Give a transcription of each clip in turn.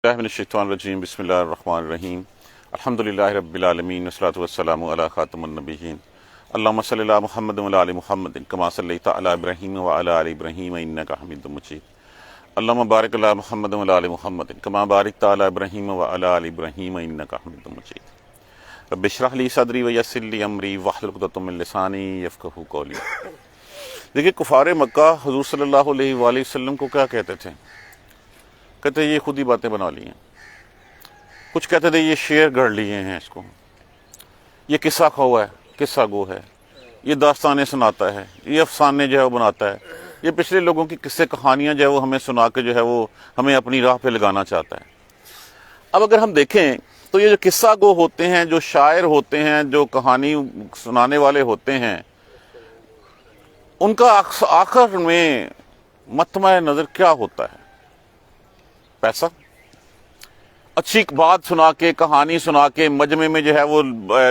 من الشیطان الرجیم بسم اللہ الرحمن الرحیم الحمدللہ رب العالمین والصلاۃ والسلام علی خاتم النبیین اللہم صلی علی محمد وعلی آل محمد کما صلیت علی ابراہیم وعلی آل ابراہیم انک حمید مجید اللہم بارک علی محمد وعلی آل محمد کما بارکت علی ابراہیم وعلی آل ابراہیم انک حمید مجید رب اشرح لی صدری ویسر لی امری واحلل عقدۃ من لسانی یفقہوا قولی۔ دیکھیے کفار مکہ حضور صلی اللہ علیہ وآلہ وسلم کو کیا کہتے تھے؟ کہتے یہ خود ہی باتیں بنا لی ہیں، کچھ کہتے تھے یہ شعر گڑھ لیے ہیں، اس کو یہ قصہ خوا ہے، قصہ گو ہے، یہ داستانیں سناتا ہے، یہ افسانے جو ہے وہ بناتا ہے، یہ پچھلے لوگوں کی قصے کہانیاں جو ہے وہ ہمیں سنا کے جو ہے وہ ہمیں اپنی راہ پہ لگانا چاہتا ہے۔ اب اگر ہم دیکھیں تو یہ جو قصہ گو ہوتے ہیں، جو شاعر ہوتے ہیں، جو کہانی سنانے والے ہوتے ہیں، ان کا آخر میں مطمع نظر کیا ہوتا ہے؟ پیسہ؟ اچھی بات سنا کے، کہانی سنا کے، مجمع میں جو ہے وہ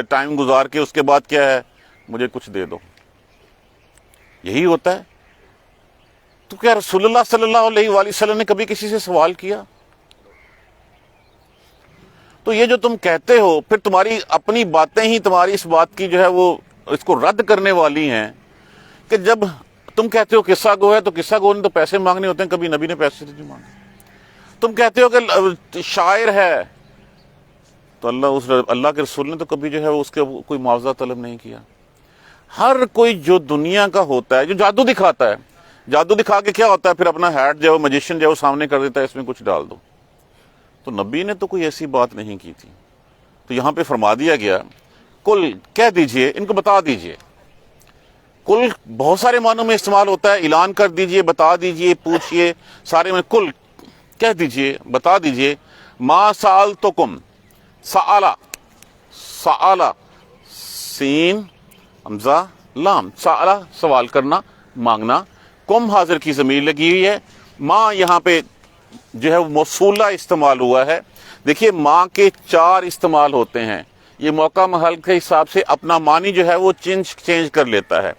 ٹائم گزار کے اس کے بعد کیا ہے؟ مجھے کچھ دے دو، یہی ہوتا ہے۔ تو کیا رسول اللہ صلی اللہ علیہ وآلہ وسلم نے کبھی کسی سے سوال کیا؟ تو یہ جو تم کہتے ہو، پھر تمہاری اپنی باتیں ہی تمہاری اس بات کی جو ہے وہ اس کو رد کرنے والی ہیں کہ جب تم کہتے ہو قصہ گو ہے، تو قصہ گو نے تو پیسے مانگنے ہوتے ہیں، کبھی نبی نے پیسے نہیں مانگے۔ تم کہتے ہو کہ شاعر ہے، تو اللہ کے رسول نے تو کبھی جو ہے اس کے کوئی معاوضہ طلب نہیں کیا۔ ہر کوئی جو دنیا کا ہوتا ہے، جو جادو دکھاتا ہے، جادو دکھا کے کیا ہوتا ہے؟ پھر اپنا ہیٹ جو ہے میجیشین جو ہے وہ سامنے کر دیتا ہے، اس میں کچھ ڈال دو۔ تو نبی نے تو کوئی ایسی بات نہیں کی تھی۔ تو یہاں پہ فرما دیا گیا کل کہہ دیجئے، ان کو بتا دیجئے۔ کل بہت سارے معنوں میں استعمال ہوتا ہے، اعلان کر دیجئے، بتا دیجئے، پوچھئے، سارے میں کل کہہ دیجئے، بتا دیجئے۔ ما سألتکم، سآلہ، سآلہ سین حمزہ لام، سآلہ سوال کرنا، مانگنا، کم حاضر کی ضمیر لگی ہوئی ہے، ما یہاں پہ جو ہے موصولہ استعمال ہوا ہے۔ دیکھیے ما کے 4 استعمال ہوتے ہیں، یہ موقع محل کے حساب سے اپنا معنی جو ہے وہ چینج کر لیتا ہے۔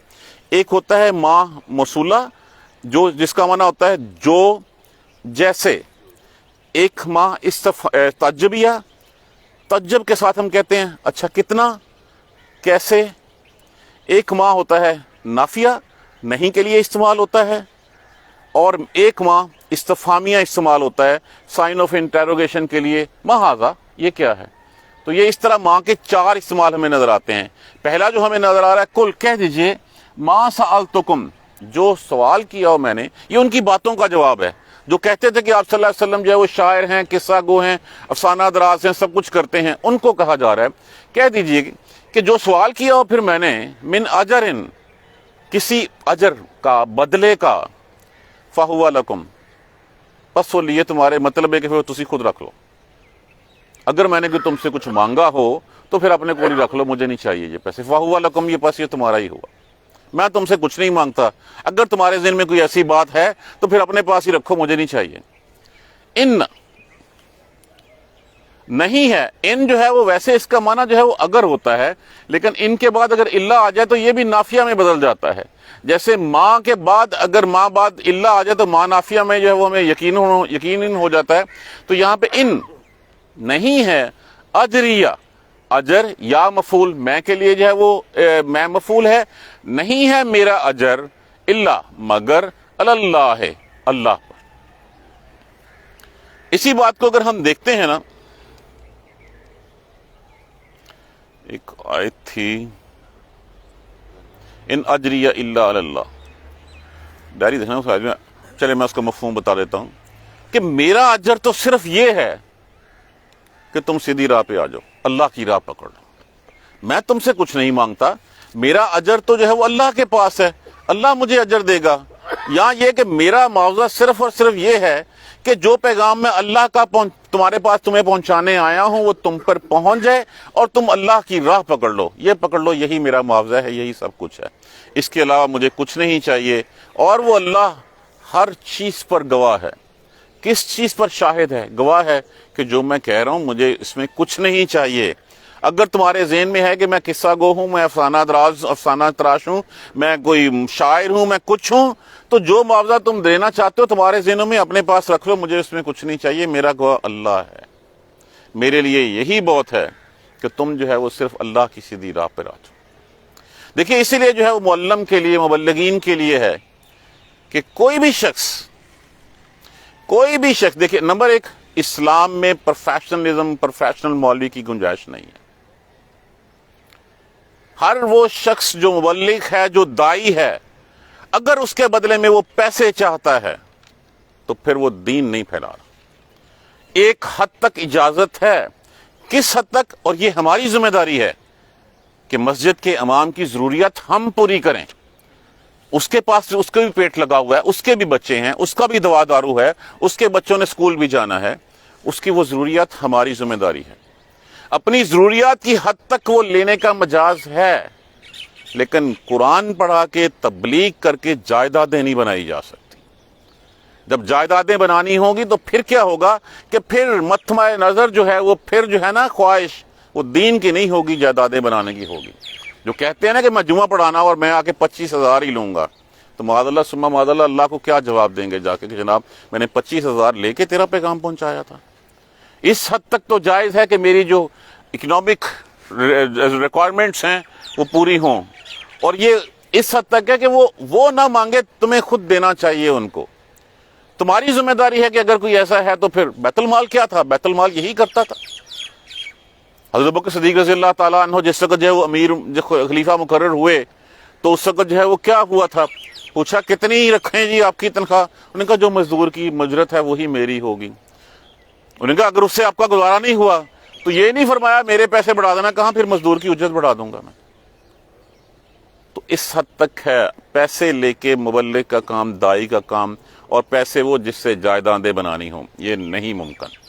ایک ہوتا ہے ما موصولہ، جو جس کا معنی ہوتا ہے جو، جیسے۔ ایک ما تعجبیہ، تعجب کے ساتھ ہم کہتے ہیں اچھا کتنا، کیسے۔ ایک ما ہوتا ہے نافیہ، نہیں کے لیے استعمال ہوتا ہے، اور ایک ما استفہامیہ استعمال ہوتا ہے، سائن آف انٹروگیشن کے لیے، ما ھذا، یہ کیا ہے۔ تو یہ اس طرح ما کے 4 استعمال ہمیں نظر آتے ہیں۔ پہلا جو ہمیں نظر آ رہا ہے کل کہہ دیجئے، ما سألتکم، جو سوال کیا ہو میں نے، یہ ان کی باتوں کا جواب ہے۔ جو کہتے تھے کہ آپ صلی اللہ علیہ وسلم جو ہے وہ شاعر ہیں، قصہ گو ہیں، افسانہ دراز ہیں، سب کچھ کرتے ہیں، ان کو کہا جا رہا ہے کہہ دیجئے کہ جو سوال کیا ہو پھر میں نے، من اجرن، کسی اجر کا، بدلے کا، فہو لکم، پس وہ لیے تمہارے، مطلب ہے کہ پھر تسی خود رکھ لو۔ اگر میں نے کہ تم سے کچھ مانگا ہو تو پھر اپنے کو ہی رکھ لو، مجھے نہیں چاہیے یہ پیسے، فہو لکم، یہ پس یہ تمہارا ہی ہوا، میں تم سے کچھ نہیں مانگتا۔ اگر تمہارے ذہن میں کوئی ایسی بات ہے تو پھر اپنے پاس ہی رکھو، مجھے نہیں چاہیے۔ ان نہیں ہے، ان جو ہے وہ ویسے اس کا معنی جو ہے وہ اگر ہوتا ہے، لیکن ان کے بعد اگر اللہ آ جائے تو یہ بھی نافیہ میں بدل جاتا ہے۔ جیسے ماں کے بعد اگر ماں بعد اللہ آ جائے تو ماں نافیہ میں جو ہے وہ ہمیں یقیناً ہو جاتا ہے۔ تو یہاں پہ ان نہیں ہے، اجریہ، اجر یا مفعول میں کے لیے جو ہے وہ میں مفعول ہے، نہیں ہے میرا اجر، اللہ مگر، اللہ ہے، اللہ پر۔ اسی بات کو اگر ہم دیکھتے ہیں نا، ایک آیت تھی، ان اجریہ الا علی اللہ، ڈائری دیکھنا اس آیت میں، چلے میں اس کا مفہوم بتا دیتا ہوں کہ میرا اجر تو صرف یہ ہے کہ تم سیدھی راہ پہ آ جاؤ، اللہ کی راہ پکڑ لو۔ میں تم سے کچھ نہیں مانگتا، میرا اجر تو جو ہے وہ اللہ کے پاس ہے، اللہ مجھے اجر دے گا۔ یہاں یہ کہ میرا معاوضہ صرف اور صرف یہ ہے کہ جو پیغام میں اللہ کا تمہارے پاس تمہیں پہنچانے آیا ہوں وہ تم پر پہنچ جائے اور تم اللہ کی راہ پکڑ لو، یہ پکڑ لو، یہی میرا معاوضہ ہے، یہی سب کچھ ہے، اس کے علاوہ مجھے کچھ نہیں چاہیے۔ اور وہ اللہ ہر چیز پر گواہ ہے۔ کس چیز پر شاہد ہے؟ گواہ ہے کہ جو میں کہہ رہا ہوں مجھے اس میں کچھ نہیں چاہیے۔ اگر تمہارے ذہن میں ہے کہ میں قصہ گو ہوں، میں افسانہ تراش ہوں، میں کوئی شاعر ہوں، میں کچھ ہوں، تو جو معاوضہ تم دینا چاہتے ہو تمہارے ذہنوں میں اپنے پاس رکھ لو، مجھے اس میں کچھ نہیں چاہیے، میرا گواہ اللہ ہے، میرے لیے یہی بہت ہے کہ تم جو ہے وہ صرف اللہ کی سیدھی راہ پر آ جاؤ۔ دیکھیے اسی لیے جو ہے وہ معلم کے لیے، مبلغین کے لیے ہے کہ کوئی بھی شخص دیکھیے، نمبر ایک، اسلام میں پروفیشنل مولوی کی گنجائش نہیں ہے۔ ہر وہ شخص جو مبلغ ہے، جو دائی ہے، اگر اس کے بدلے میں وہ پیسے چاہتا ہے تو پھر وہ دین نہیں پھیلا رہا۔ ایک حد تک اجازت ہے، کس حد تک، اور یہ ہماری ذمہ داری ہے کہ مسجد کے امام کی ضروریات ہم پوری کریں۔ اس کے پاس اس کے بھی پیٹ لگا ہوا ہے، اس کے بھی بچے ہیں، اس کا بھی دوا دارو ہے، اس کے بچوں نے اسکول بھی جانا ہے، اس کی وہ ضروریات ہماری ذمہ داری ہے۔ اپنی ضروریات کی حد تک وہ لینے کا مجاز ہے، لیکن قرآن پڑھا کے تبلیغ کر کے جائیدادیں نہیں بنائی جا سکتی۔ جب جائیدادیں بنانی ہوگی تو پھر کیا ہوگا کہ پھر متھمہ نظر جو ہے وہ پھر جو ہے نا خواہش، وہ دین کی نہیں ہوگی، جائیدادیں بنانے کی ہوگی۔ جو کہتے ہیں نا کہ میں جمعہ پڑھانا اور میں آ کے 25,000 ہی لوں گا، تو معاذ اللہ ثم معاذ اللہ کو کیا جواب دیں گے جا کے کہ جناب میں نے 25,000 لے کے تیرا پیغام پہنچایا تھا۔ اس حد تک تو جائز ہے کہ میری جو اکنامک ریکوائرمنٹس ہیں وہ پوری ہوں، اور یہ اس حد تک ہے کہ وہ نہ مانگے، تمہیں خود دینا چاہیے ان کو۔ تمہاری ذمہ داری ہے کہ اگر کوئی ایسا ہے تو پھر بیت المال کیا تھا؟ بیت المال یہی کرتا تھا۔ حضرت بکر صدیق رضی اللہ تعالیٰ عنہ جس وقت جو ہے وہ خلیفہ مقرر ہوئے تو اس وقت جو ہے وہ کیا ہوا تھا؟ پوچھا کتنی رکھیں جی آپ کی تنخواہ؟ انہوں نے کہا جو مزدور کی مجرت ہے وہی میری ہوگی۔ انہوں نے کہا اگر اس سے آپ کا گزارا نہیں ہوا تو یہ نہیں فرمایا میرے پیسے بڑھا دینا، کہاں پھر مزدور کی اجرت بڑھا دوں گا میں۔ تو اس حد تک ہے پیسے لے کے مبلغ کا کام، دائی کا کام، اور پیسے وہ جس سے جائیدادیں بنانی ہوں، یہ نہیں ممکن۔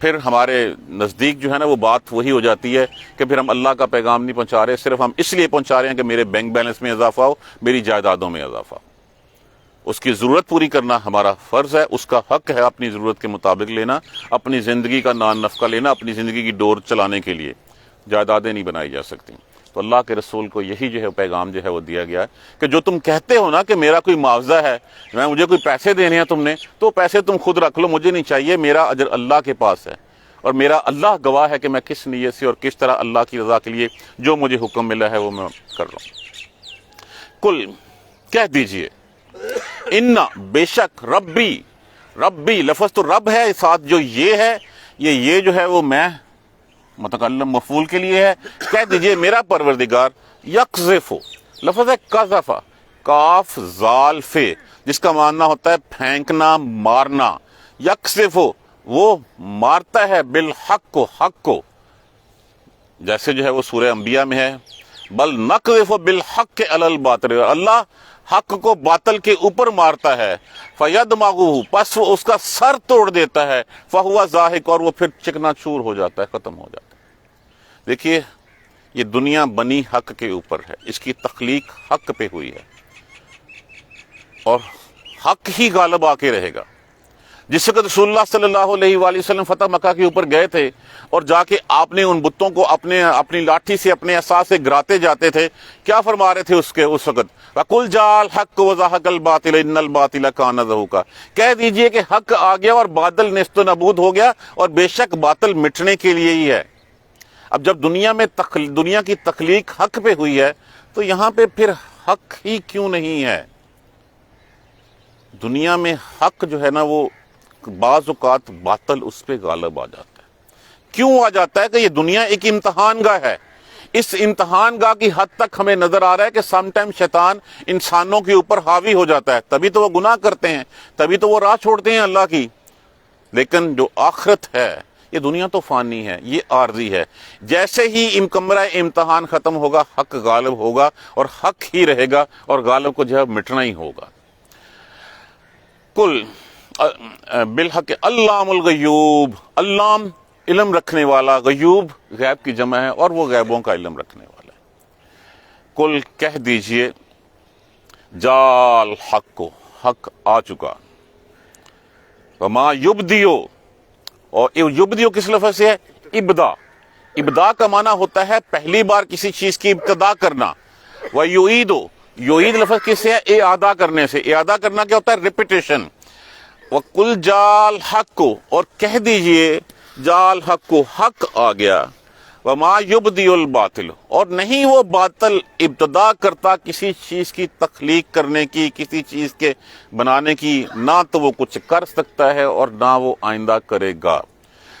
پھر ہمارے نزدیک جو ہے نا وہ بات وہی ہو جاتی ہے کہ پھر ہم اللہ کا پیغام نہیں پہنچا رہے، صرف ہم اس لیے پہنچا رہے ہیں کہ میرے بینک بیلنس میں اضافہ ہو، میری جائیدادوں میں اضافہ ہو۔ اس کی ضرورت پوری کرنا ہمارا فرض ہے، اس کا حق ہے اپنی ضرورت کے مطابق لینا، اپنی زندگی کا نان نفقہ لینا، اپنی زندگی کی ڈور چلانے کے لیے۔ جائیدادیں نہیں بنائی جا سکتی۔ تو اللہ کے رسول کو یہی جو ہے پیغام جو ہے وہ دیا گیا ہے کہ جو تم کہتے ہو نا کہ میرا کوئی معاوضہ ہے، مجھے کوئی پیسے دینے ہیں تم نے، تو پیسے تم خود رکھ لو، مجھے نہیں چاہیے، میرا اجر اللہ کے پاس ہے، اور میرا اللہ گواہ ہے کہ میں کس نیت سے اور کس طرح اللہ کی رضا کے لیے جو مجھے حکم ملا ہے وہ میں کر رہا ہوں۔ کل کہہ دیجئے، انا بے شک ربی لفظ تو رب ہے، ساتھ جو یہ ہے یہ جو ہے وہ میں متکلم مفعول کے لیے ہے۔ کہہ دیجئے میرا پروردگار یقذف، لفظ ہے قذف، کاف زال فے، جس کا معنی ہوتا ہے پھینکنا، مارنا۔ یقذف، وہ مارتا ہے، بالحق کو، حق کو، جیسے جو ہے وہ سورہ انبیاء میں ہے، بل نقذف بالحق علی الباطل، اللہ حق کو باطل کے اوپر مارتا ہے، فیدمغہ، پس وہ اس کا سر توڑ دیتا ہے، فہو زاہق، اور وہ پھر چکنا چور ہو جاتا ہے، ختم ہو جاتا ہے۔ دیکھیے یہ دنیا بنی حق کے اوپر ہے، اس کی تخلیق حق پہ ہوئی ہے، اور حق ہی غالب آ کے رہے گا۔ جس وقت رسول اللہ صلی اللہ علیہ وآلہ وسلم فتح مکہ کے اوپر گئے تھے اور جا کے آپ نے ان بتوں کو اپنی لاٹھی سے، اپنے عصا سے گراتے جاتے تھے، کیا فرما رہے تھے اس وقت؟ وَقُلْ جَاءَ الْحَقُّ وَزَهَقَ الْبَاطِلُ إِنَّ الْبَاطِلَ كَانَ زَهُوقًا، کہہ دیجئے کہ حق آ گیا اور باطل نیست و نابود ہو گیا، اور بے شک باطل مٹنے کے لیے ہی ہے۔ اب جب دنیا کی تخلیق حق پہ ہوئی ہے تو یہاں پہ پھر حق ہی کیوں نہیں ہے؟ دنیا میں حق جو ہے نا وہ بعض اوقات باطل اس پہ غالب آ جاتا ہے۔ کیوں آ جاتا ہے؟ کہ یہ دنیا ایک امتحان گاہ ہے، اس امتحان گاہ کی حد تک ہمیں نظر آ رہا ہے کہ سم ٹائم شیطان انسانوں کے اوپر حاوی ہو جاتا ہے، تبھی تو وہ گناہ کرتے ہیں، تبھی تو وہ راہ چھوڑتے ہیں اللہ کی۔ لیکن جو آخرت ہے، یہ دنیا تو فانی ہے، یہ عارضی ہے۔ جیسے ہی کمرہ امتحان ختم ہوگا، حق غالب ہوگا اور حق ہی رہے گا، اور غالب کو جو ہے مٹنا ہی ہوگا۔ کل بالحق علام الغیوب، علام علم رکھنے والا، غیوب غیب کی جمع ہے، اور وہ غیبوں کا علم رکھنے والا ہے۔ کل کہہ دیجئے جال حق کو، حق آ چکا، وما یبدیو، اور یبدیو کس لفظ سے ہے؟ ابدا، ابدا کا معنی ہوتا ہے پہلی بار کسی چیز کی ابتدا کرنا. وَيُعِيدُ یعید لفظ کس سے ہے؟ اعادہ کرنے سے. اعادہ کرنا کیا ہوتا ہے؟ ریپیٹیشن. وَقُلْ جَاءَ الْحَقُّ اور کہہ دیجئے جاء الحق حق آ گیا. وَمَا يُبْدِئُ الْبَاطِلُ اور نہیں وہ باطل ابتدا کرتا کسی چیز کی تخلیق کرنے کی، کسی چیز کے بنانے کی. نہ تو وہ کچھ کر سکتا ہے اور نہ وہ آئندہ کرے گا.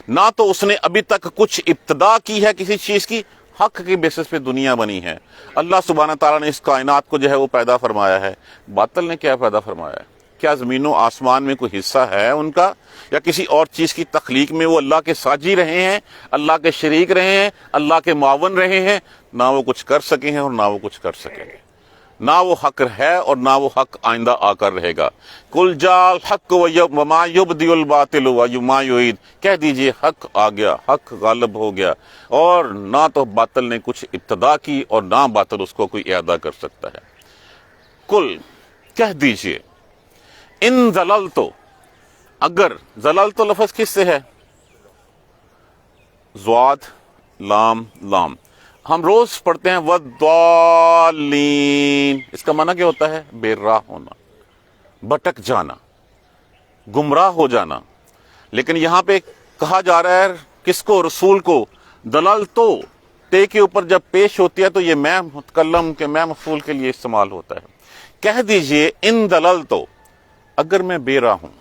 نہ تو اس نے ابھی تک کچھ ابتدا کی ہے کسی چیز کی. حق کی بیسس پہ دنیا بنی ہے. اللہ سبحانہ تعالیٰ نے اس کائنات کو جو ہے وہ پیدا فرمایا ہے. باطل نے کیا پیدا فرمایا ہے؟ کیا زمین و آسمان میں کوئی حصہ ہے ان کا، یا کسی اور چیز کی تخلیق میں وہ اللہ کے ساجی رہے ہیں، اللہ کے شریک رہے ہیں، اللہ کے معاون رہے ہیں؟ نہ وہ کچھ کر سکے ہیں اور نہ وہ کچھ کر سکیں گے. نہ وہ حق ہے اور نہ وہ حق آئندہ آ کر رہے گا. قُلْ جَاءَ الْحَقُّ وَمَا يُبْدِئُ الْبَاطِلُ وَمَا يُعِيدُ کہہ دیجئے حق آ گیا، حق غالب ہو گیا، اور نہ تو باطل نے کچھ ابتدا کی اور نہ باطل اس کو کوئی اعادہ کر سکتا ہے. قُل کہہ دیجئے ان ضللتو اگر، ضللتو لفظ کس سے ہے؟ ضاد لام لام. ہم روز پڑھتے ہیں وَالضَّالِّينَ اس کا معنی کیا ہوتا ہے؟ بے راہ ہونا، بھٹک جانا، گمراہ ہو جانا. لیکن یہاں پہ کہا جا رہا ہے کس کو؟ رسول کو. دللتو تے کے اوپر جب پیش ہوتی ہے تو یہ میں متکلم کے میں مفعول کے لیے استعمال ہوتا ہے. کہہ دیجئے ان دللتو اگر میں بے راہ ہوں.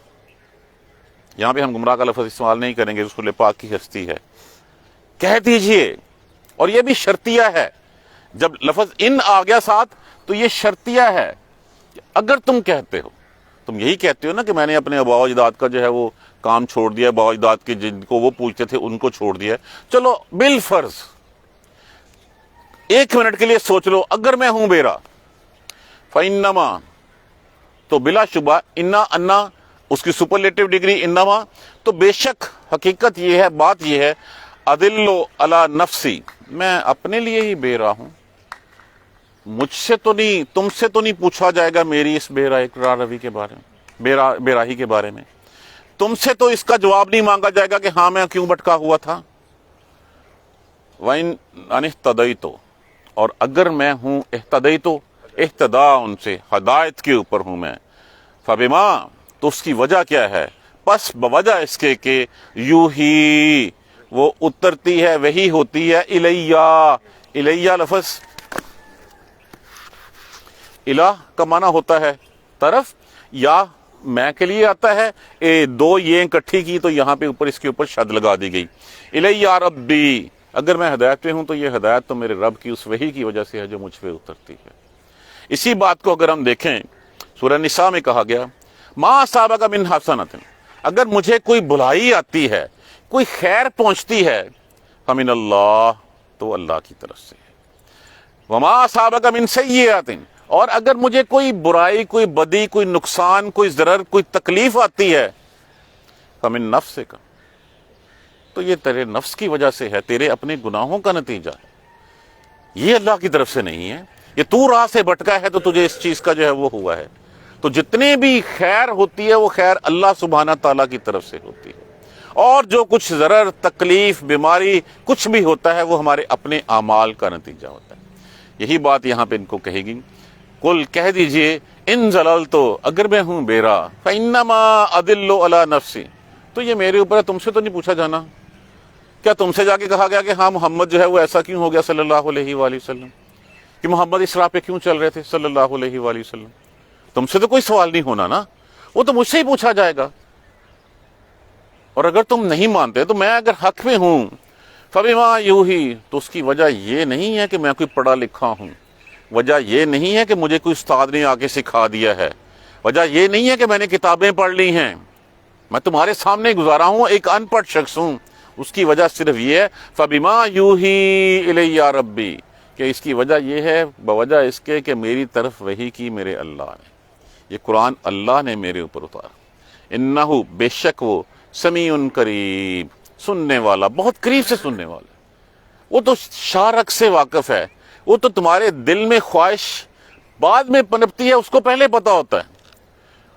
یہاں پہ ہم گمراہ کا لفظ استعمال نہیں کریں گے، رسول پاک کی ہستی ہے. کہہ دیجئے، اور یہ بھی شرطیہ ہے. جب لفظ ان آ گیا ساتھ تو یہ شرطیہ ہے. اگر تم کہتے ہو، تم یہی کہتے ہو نا کہ میں نے اپنے آباء و اجداد کا جو ہے وہ کام چھوڑ دیا، آباء و اجداد کے جن کو وہ پوچھتے تھے ان کو چھوڑ دیا. چلو بالفرض ایک منٹ کے لیے سوچ لو، اگر میں ہوں بے راہ، فَإِنَّمَا تو بلا شبہ انا انا اس کی سپرلیٹو ڈگری انما، تو بے شک حقیقت یہ ہے، بات یہ ہے اَدِلُّ عَلَى نَفْسِي میں اپنے لیے ہی بے راہ ہوں. مجھ سے تو نہیں، تم سے تو نہیں پوچھا جائے گا میری اس بے راہ روی کے بارے میں، بے راہی کے بارے میں. تم سے تو اس کا جواب نہیں مانگا جائے گا کہ ہاں میں کیوں بھٹکا ہوا تھا. وَإِنْ أَنِ اهْتَدَيْتُ اور اگر میں ہوں اہتدیتو، اہتدا ان سے ہدایت کے اوپر ہوں میں. فَبِمَا تو اس کی وجہ کیا ہے؟ پس بوجہ اس کے کہ یوہی وہ اترتی ہے، وہی ہوتی ہے. الیہ لفظ الہ کا معنی ہوتا ہے طرف، یا میں کے لیے آتا ہے. دو یہ اکٹھی کی تو یہاں پہ اوپر اس کے اوپر شد لگا دی گئی. الیہ ربی اگر میں ہدایت پہ ہوں تو یہ ہدایت تو میرے رب کی اس وحی کی وجہ سے ہے جو مجھ پہ اترتی ہے. اسی بات کو اگر ہم دیکھیں سورہ نساء میں کہا گیا ما اصابک من حسنۃ اگر مجھے کوئی بھلائی آتی ہے، کوئی خیر پہنچتی ہے، فمن اللہ تو اللہ کی طرف سے ہے. وما اصابک من سیئۃ اور اگر مجھے کوئی برائی، کوئی بدی، کوئی نقصان، کوئی ضرر، کوئی تکلیف آتی ہے، فمن نفسک تو یہ تیرے نفس کی وجہ سے ہے، تیرے اپنے گناہوں کا نتیجہ ہے. یہ اللہ کی طرف سے نہیں ہے. یہ تو راہ سے بھٹکا ہے تو تجھے اس چیز کا جو ہے وہ ہوا ہے. تو جتنی بھی خیر ہوتی ہے وہ خیر اللہ سبحانہ تعالیٰ کی طرف سے ہوتی ہے، اور جو کچھ ضرر، تکلیف، بیماری کچھ بھی ہوتا ہے وہ ہمارے اپنے اعمال کا نتیجہ ہوتا ہے. یہی بات یہاں پہ ان کو کہے گی. قل کہہ دیجئے ان ضللت اگر میں ہوں بے راہ، فإنما أضل علی نفسی تو یہ میرے اوپر ہے، تم سے تو نہیں پوچھا جانا. کیا تم سے جا کے کہا گیا کہ ہاں محمد جو ہے وہ ایسا کیوں ہو گیا صلی اللہ علیہ وآلہ وسلم، کہ محمد اس راہ پہ کیوں چل رہے تھے صلی اللہ علیہ وآلہ وسلم؟ تم سے تو کوئی سوال نہیں ہونا نا، وہ تو مجھ سے ہی پوچھا جائے گا. اور اگر تم نہیں مانتے تو میں اگر حق میں ہوں، فبما یوہی تو اس کی وجہ یہ نہیں ہے کہ میں کوئی پڑھا لکھا ہوں، وجہ یہ نہیں ہے کہ مجھے کوئی استاد نے آ کے سکھا دیا ہے، وجہ یہ نہیں ہے کہ میں نے کتابیں پڑھ لی ہیں. میں تمہارے سامنے گزارا ہوں، ایک ان پڑھ شخص ہوں. اس کی وجہ صرف یہ ہے فبما یوہی الی ربی کہ اس کی وجہ یہ ہے بوجہ اس کے کہ میری طرف وحی کی میرے اللہ نے. یہ قرآن اللہ نے میرے اوپر اتارا. انہو بے شک وہ سمیع قریب سننے والا، بہت قریب سے سننے والا. وہ تو شارک سے واقف ہے. وہ تو تمہارے دل میں خواہش بعد میں پنپتی ہے اس کو پہلے پتا ہوتا ہے.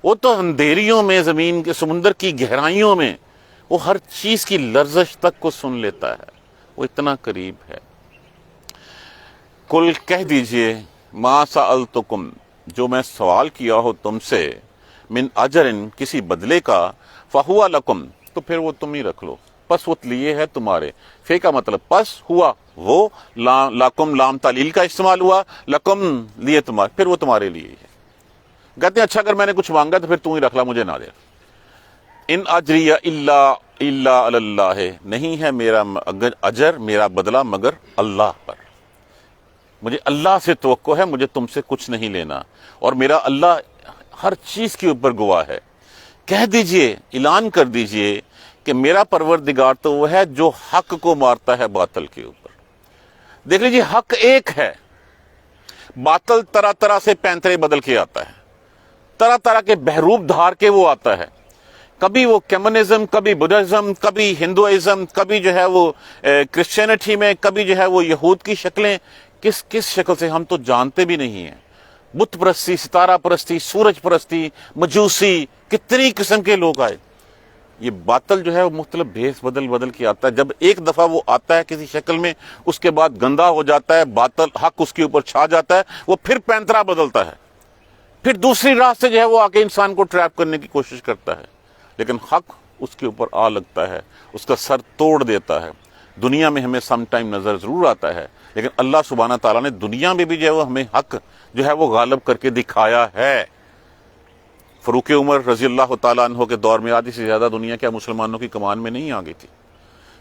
وہ تو اندھیریوں میں، زمین کے سمندر کی گہرائیوں میں وہ ہر چیز کی لرزش تک کو سن لیتا ہے. وہ اتنا قریب ہے۔ کل کہہ دیجئے ما سألتکم، جو میں سوال کیا ہو تم سے، من اجرن، کسی بدلے کا، فہوا لکم، تو پھر وہ تم ہی رکھ لو، پس وہ لیے ہے تمہارے۔ فے کا مطلب پس، ہوا وہ، لکم لام تعلیل کا استعمال ہوا، لکم لیے تمہارے، پھر وہ تمہارے لیے ہی ہے۔ کہتے ہیں اچھا اگر میں نے کچھ مانگا تو پھر تم ہی رکھ لا، مجھے نہ دے۔ ان اجری الا علی اللہ، نہیں ہے میرا اجر، میرا بدلہ مگر اللہ پر، مجھے اللہ سے توقع ہے، مجھے تم سے کچھ نہیں لینا، اور میرا اللہ ہر چیز کے اوپر گواہ ہے۔ کہہ دیجئے، اعلان کر دیجئے کہ میرا پروردگار تو وہ ہے جو حق کو مارتا ہے باطل کے اوپر۔ دیکھ لیجئے، حق ایک ہے، باطل طرح طرح سے پینترے بدل کے آتا ہے، طرح طرح کے بحروب دھار کے وہ آتا ہے، کبھی وہ کمیونزم، کبھی بدھزم، کبھی ہندوازم، کبھی جو ہے وہ کرسچینٹی میں، کبھی جو ہے وہ یہود کی شکلیں، کس شکل سے ہم تو جانتے بھی نہیں ہیں۔ بت پرستی، ستارہ پرستی، سورج پرستی، مجوسی، کتنی قسم کے لوگ آئے۔ یہ باطل جو ہے وہ مختلف بھیس بدل کے آتا ہے، جب ایک دفعہ وہ آتا ہے کسی شکل میں، اس کے بعد گندا ہو جاتا ہے، باطل حق اس کے اوپر چھا جاتا ہے، وہ پھر پینترا بدلتا ہے، پھر دوسری راہ سے جو ہے وہ آ کے انسان کو ٹریپ کرنے کی کوشش کرتا ہے، لیکن حق اس کے اوپر آ لگتا ہے، اس کا سر توڑ دیتا ہے۔ دنیا میں ہمیں سم ٹائم نظر ضرور آتا ہے، لیکن اللہ سبحانہ تعالیٰ نے دنیا میں بھی جو ہے وہ ہمیں حق جو ہے وہ غالب کر کے دکھایا ہے۔ فاروق عمر رضی اللہ تعالیٰ عنہ کے دور میں آدھی سے زیادہ دنیا کیا مسلمانوں کی کمان میں نہیں آ گئی تھی؟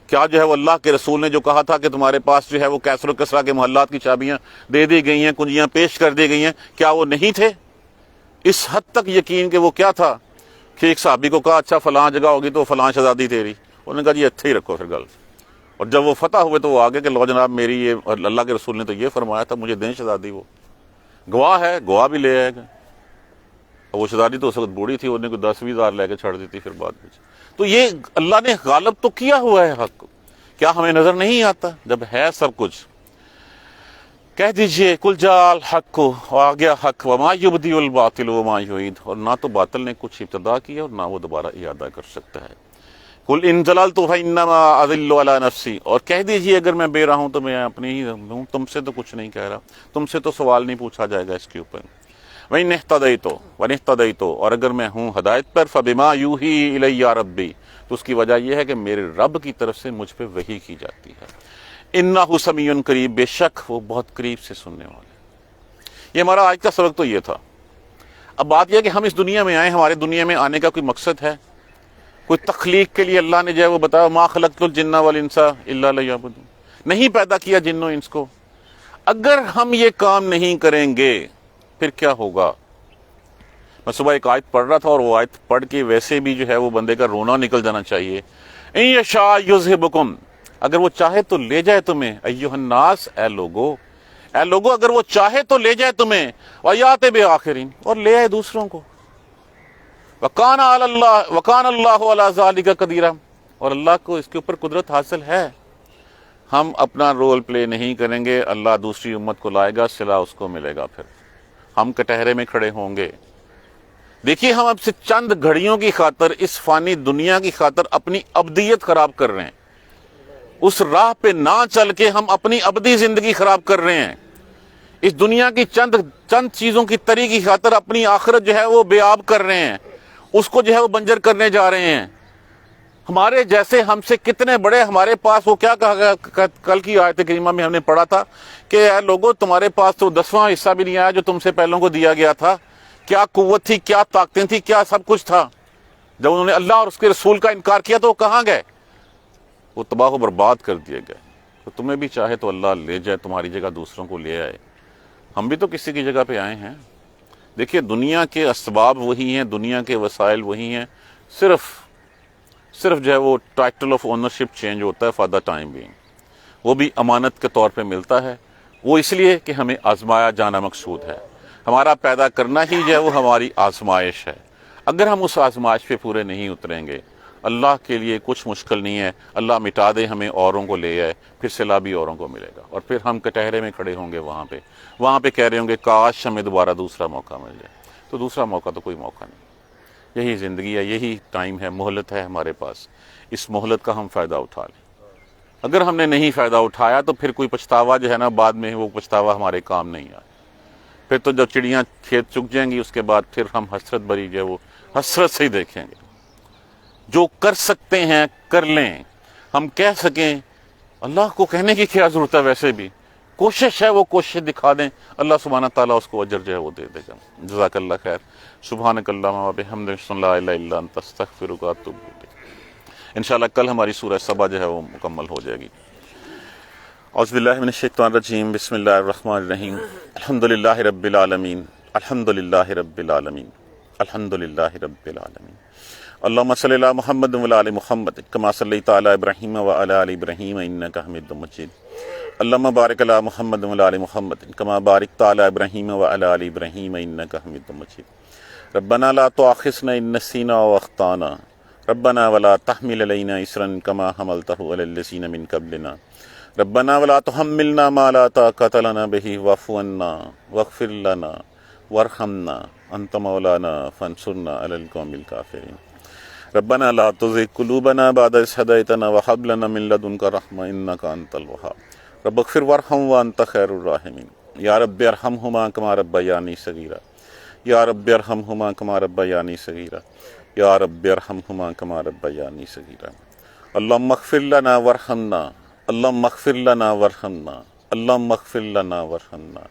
کیا جو ہے وہ اللہ کے رسول نے جو کہا تھا کہ تمہارے پاس جو ہے وہ کیسر و کسریٰ کے محلات کی چابیاں دے دی گئی ہیں، کنجیاں پیش کر دی گئی ہیں، کیا وہ نہیں تھے؟ اس حد تک یقین کہ وہ کیا تھا کہ ایک صحابی کو کہا اچھا فلاں جگہ ہوگی تو فلاں شہزادی تیری، انہوں نے کہا جی اتھے ہی رکھو پھر گل، اور جب وہ فتح ہوئے تو وہ آگے کہ لو جناب میری یہ، اللہ کے رسول نے تو یہ فرمایا تھا، مجھے دیں شہزادی، وہ گواہ ہے، گواہ بھی لے آئے گا، اور وہ شہزادی تو اس وقت بوڑھی تھی، انہیں کوئی 10-20 ہزار لے کے چھڑ دیتی پھر بعد میں۔ تو یہ اللہ نے غالب تو کیا ہوا ہے حق کو، کیا ہمیں نظر نہیں آتا جب ہے سب کچھ؟ کہہ دیجئے کل جاء الحق، آ گیا حق، وما یبدی الباطل وما یعید، اور نہ تو باطل نے کچھ ابتدا کیا اور نہ وہ دوبارہ اعادہ کر سکتا ہے۔ قل ان ضللت فانما اضل علی نفسی، اور کہہ دیجئے اگر میں بے راہ ہوں تو میں اپنے ہی ہوں، تم سے تو کچھ نہیں کہہ رہا، تم سے تو سوال نہیں پوچھا جائے گا اس کے اوپر۔ وَإِنِ اهْتَدَيْتُ، اور اگر میں ہوں ہدایت پر، فَبِمَا يُوحِي إِلَيَّ رَبِّي، تو اس کی وجہ یہ ہے کہ میرے رب کی طرف سے مجھ پہ وحی کی جاتی ہے۔ إِنَّهُ سَمِيعٌ قریب، بے شک وہ بہت قریب سے سننے والے۔ یہ ہمارا آج کا سبق تو یہ تھا۔ اب بات یہ ہے کہ ہم اس دنیا میں آئے، ہمارے دنیا میں آنے کا کوئی مقصد ہے، کوئی تخلیق کے لیے اللہ نے جو ہے وہ بتایا ما خلقت الجن والانس الا لیعبدون، نہیں پیدا کیا جن و انس کو۔ اگر ہم یہ کام نہیں کریں گے پھر کیا ہوگا؟ میں صبح ایک آیت پڑھ رہا تھا، اور وہ آیت پڑھ کے ویسے بھی جو ہے وہ بندے کا رونا نکل جانا چاہیے۔ ان یشاء یذہبکم، اگر وہ چاہے تو لے جائے تمہیں، ایھا الناس، اے لوگو اگر وہ چاہے تو لے جائے تمہیں، ویات بآخرین، اور لے آئے دوسروں کو۔ وکان اللہ علی ذلک قدیر، اور اللہ کو اس کے اوپر قدرت حاصل ہے۔ ہم اپنا رول پلے نہیں کریں گے، اللہ دوسری امت کو لائے گا، صلہ اس کو ملے گا، پھر ہم کٹہرے میں کھڑے ہوں گے۔ دیکھیے ہم اب سے چند گھڑیوں کی خاطر، اس فانی دنیا کی خاطر اپنی ابدیت خراب کر رہے ہیں، اس راہ پہ نہ چل کے ہم اپنی ابدی زندگی خراب کر رہے ہیں، اس دنیا کی چند چیزوں کی تری کی خاطر اپنی آخرت جو ہے وہ بے آب کر رہے ہیں، اس کو جو ہے وہ بنجر کرنے جا رہے ہیں۔ ہمارے جیسے ہم سے کتنے بڑے، ہمارے پاس وہ کیا کہا گیا کل کی آیت کریمہ میں ہم نے پڑھا تھا کہ اے لوگوں تمہارے پاس تو 10واں حصہ بھی نہیں آیا جو تم سے پہلوں کو دیا گیا تھا۔ کیا قوت تھی، کیا طاقتیں تھی، کیا سب کچھ تھا۔ جب انہوں نے اللہ اور اس کے رسول کا انکار کیا تو وہ کہاں گئے؟ وہ تباہ و برباد کر دیے گئے۔ تو تمہیں بھی چاہے تو اللہ لے جائے، تمہاری جگہ دوسروں کو لے آئے۔ ہم بھی تو کسی کی جگہ پہ آئے ہیں۔ دیکھیے دنیا کے اسباب وہی ہیں، دنیا کے وسائل وہی ہیں، صرف جو ہے وہ ٹائٹل آف اونرشپ چینج ہوتا ہے فار دا ٹائم بینگ، وہ بھی امانت کے طور پہ ملتا ہے، وہ اس لیے کہ ہمیں آزمایا جانا مقصود ہے۔ ہمارا پیدا کرنا ہی جو ہے وہ ہماری آزمائش ہے۔ اگر ہم اس آزمائش پہ پورے نہیں اتریں گے، اللہ کے لیے کچھ مشکل نہیں ہے، اللہ مٹا دے ہمیں، اوروں کو لے آئے، پھر صلہ بھی اوروں کو ملے گا، اور پھر ہم کٹہرے میں کھڑے ہوں گے وہاں پہ کہہ رہے ہوں گے کاش ہمیں دوبارہ دوسرا موقع مل جائے۔ تو دوسرا موقع تو کوئی موقع نہیں، یہی زندگی ہے، یہی ٹائم ہے، مہلت ہے ہمارے پاس، اس مہلت کا ہم فائدہ اٹھا لیں۔ اگر ہم نے نہیں فائدہ اٹھایا تو پھر کوئی پچھتاوا جو ہے نا بعد میں وہ پچھتاوا ہمارے کام نہیں آئے. پھر تو جب چڑیاں کھیت چگ جائیں گی اس کے بعد پھر ہم حسرت بری جو ہے وہ حسرت سے ہی دیکھیں گے. جو کر سکتے ہیں کر لیں. ہم کہہ سکیں اللہ کو کہنے کی کیا ضرورت ہے، ویسے بھی کوشش ہے وہ کوشش دکھا دیں، اللہ سبحانہ تعالیٰ اس کو اجر جو ہے وہ دے دے گا. جزاک اللہ خیر. سبحانک اللہم و بحمدک اشہد ان لا الہ الا انت استغفرک و اتوب الیک. انشاءاللہ کل ہماری سورہ سبا جو ہے وہ مکمل ہو جائے گی. اعوذ باللہ من الشیطان الرجیم. بسم اللہ الرحمن الرحیم. الحمدللہ رب العالمین. الحمدللہ رب العالمین. الحمدللہ رب العالمین. اللہم صلی علی محمد و علی محمد کما صلیت علی ابراہیم و علی آل ابراہیم انک حمید مجید. اللہم بارک علی محمد و علی محمد کما بارکت علی ابراہیم و علی آل ابراہیم انک حمید مجید. ربنا لا تؤاخذنا ان نسینا و اخطانا ربنا ولا تحمل علینا اصرا کما حملتہ علی الذین من قبلنا ربنا ولا تحملنا ما لا طاقۃ لنا به واعف عنا واغفر لنا وارحمنا انت مولانا فانصرنا علی القوم الکافرین. ربنا لا تزغ قلوبنا بعد إذ هديتنا وهب لنا من لدنك رحمة إنك أنت الوهاب رب اغفر وارحم وأنت خير الراحمين. يا رب ارحمهما كما ربياني صغيرا. يا رب ارحمهما كما ربياني صغيرا. يا رب ارحمهما كما ربياني صغيرا. اللهم اغفر لنا وارحمنا. اللهم اغفر لنا وارحمنا. اللهم اغفر لنا وارحمنا.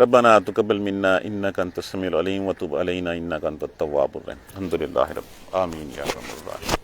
ربنا تقبل منا انك انت السميع العليم وتب علينا انك انت التواب الرحيم. الحمد لله رب آمين يا رب العالمين.